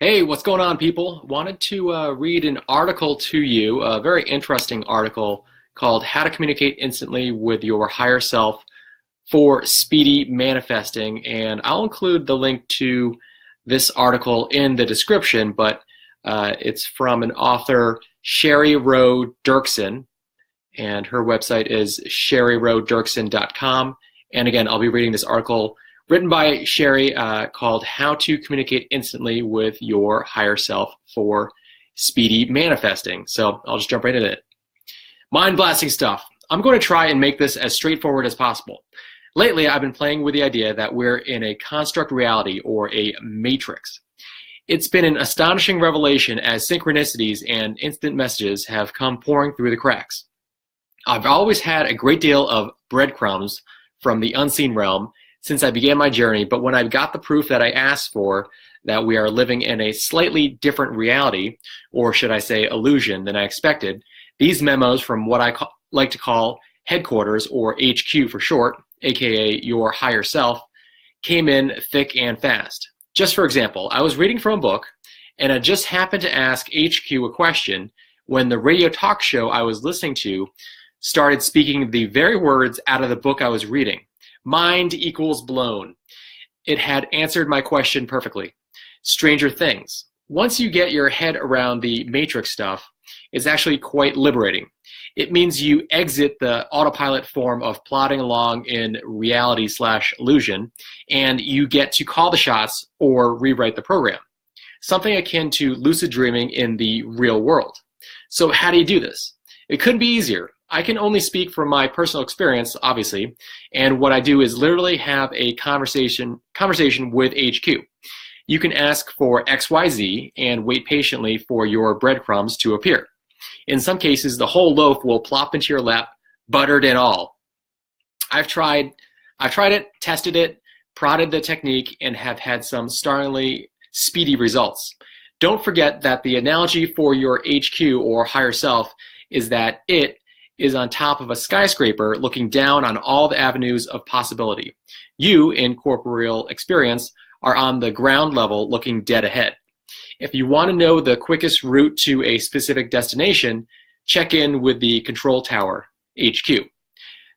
Hey, what's going on, people? Wanted to read an article to you, a very interesting article called How to Communicate Instantly with Your Higher Self for Speedy Manifesting. And I'll include the link to this article in the description, but it's from an author, Cherie Dirksen, and her website is cheriedirksen.com. And again, I'll be reading this article written by Cherie called How to Communicate Instantly with Your Higher Self for Speedy Manifesting. So I'll just jump right into it. Mind-blasting stuff. I'm going to try and make this as straightforward as possible. Lately, I've been playing with the idea that we're in a construct reality or a matrix. It's been an astonishing revelation as synchronicities and instant messages have come pouring through the cracks. I've always had a great deal of breadcrumbs from the unseen realm since I began my journey, but when I got the proof that I asked for, that we are living in a slightly different reality, or should I say illusion, than I expected, these memos from what I like to call headquarters, or HQ for short, aka your higher self, came in thick and fast. Just for example, I was reading from a book, and I just happened to ask HQ a question when the radio talk show I was listening to started speaking the very words out of the book I was reading. Mind equals blown. It had answered my question perfectly. Stranger things. Once you get your head around the matrix stuff, it's actually quite liberating. It means you exit the autopilot form of plodding along in reality/illusion, and you get to call the shots or rewrite the program. Something akin to lucid dreaming in the real world. So how do you do this? It couldn't be easier. I can only speak from my personal experience, obviously, and what I do is literally have a conversation with HQ. You can ask for XYZ and wait patiently for your breadcrumbs to appear. In some cases, the whole loaf will plop into your lap, buttered and all. I've tried it, tested it, prodded the technique, and have had some startlingly speedy results. Don't forget that the analogy for your HQ or higher self is that it is on top of a skyscraper looking down on all the avenues of possibility. You, in corporeal experience, are on the ground level looking dead ahead. If you want to know the quickest route to a specific destination, check in with the control tower, HQ.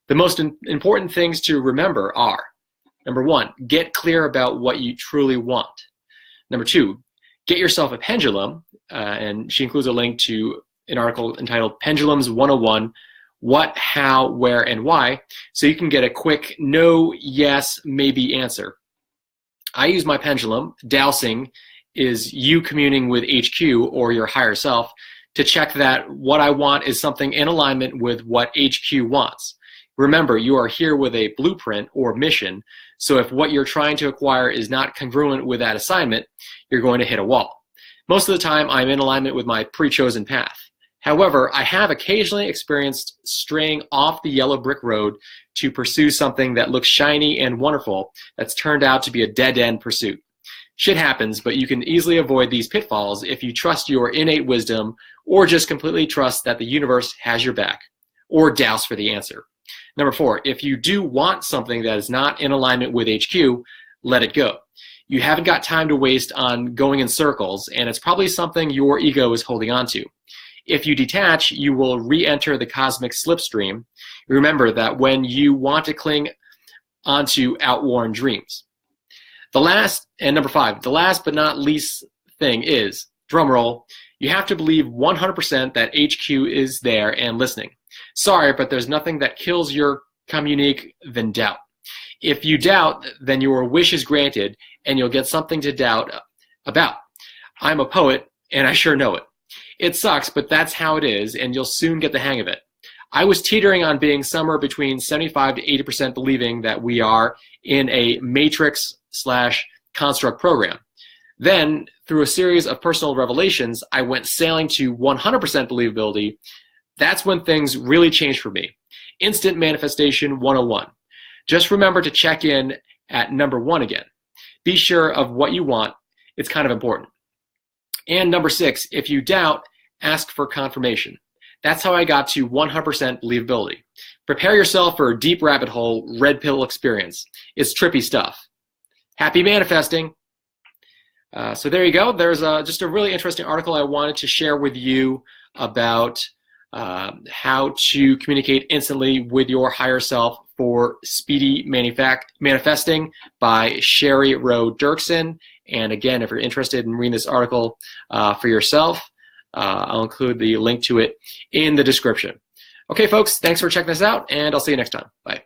The most important things to remember are, number one, get clear about what you truly want. Number two, get yourself a pendulum, and she includes a link to an article entitled Pendulums 101, What, How, Where, and Why, so you can get a quick no, yes, maybe answer. I use my pendulum, dowsing is you communing with HQ or your higher self to check that what I want is something in alignment with what HQ wants. Remember, you are here with a blueprint or mission, so if what you're trying to acquire is not congruent with that assignment, you're going to hit a wall. Most of the time, I'm in alignment with my pre-chosen path. However, I have occasionally experienced straying off the yellow brick road to pursue something that looks shiny and wonderful that's turned out to be a dead-end pursuit. Shit happens, but you can easily avoid these pitfalls if you trust your innate wisdom or just completely trust that the universe has your back, or douse for the answer. Number four, if you do want something that is not in alignment with HQ, let it go. You haven't got time to waste on going in circles, and it's probably something your ego is holding on to. If you detach, you will re-enter the cosmic slipstream. Remember that when you want to cling onto outworn dreams. Number five, the last but not least thing is, drumroll, you have to believe 100% that HQ is there and listening. Sorry, but there's nothing that kills your communique than doubt. If you doubt, then your wish is granted and you'll get something to doubt about. I'm a poet and I sure know it. It sucks, but that's how it is, and you'll soon get the hang of it. I was teetering on being somewhere between 75 to 80% believing that we are in a matrix/construct program. Then, through a series of personal revelations, I went sailing to 100% believability. That's when things really changed for me. Instant Manifestation 101. Just remember to check in at number one again. Be sure of what you want. It's kind of important. And number six, if you doubt, ask for confirmation. That's how I got to 100% believability. Prepare yourself for a deep rabbit hole, red pill experience. It's trippy stuff. Happy manifesting. So there you go. There's just a really interesting article I wanted to share with you about how to communicate instantly with your higher self for speedy manifesting by Cherie Dirksen. And again, if you're interested in reading this article for yourself, I'll include the link to it in the description. Okay, folks, thanks for checking this out, and I'll see you next time. Bye.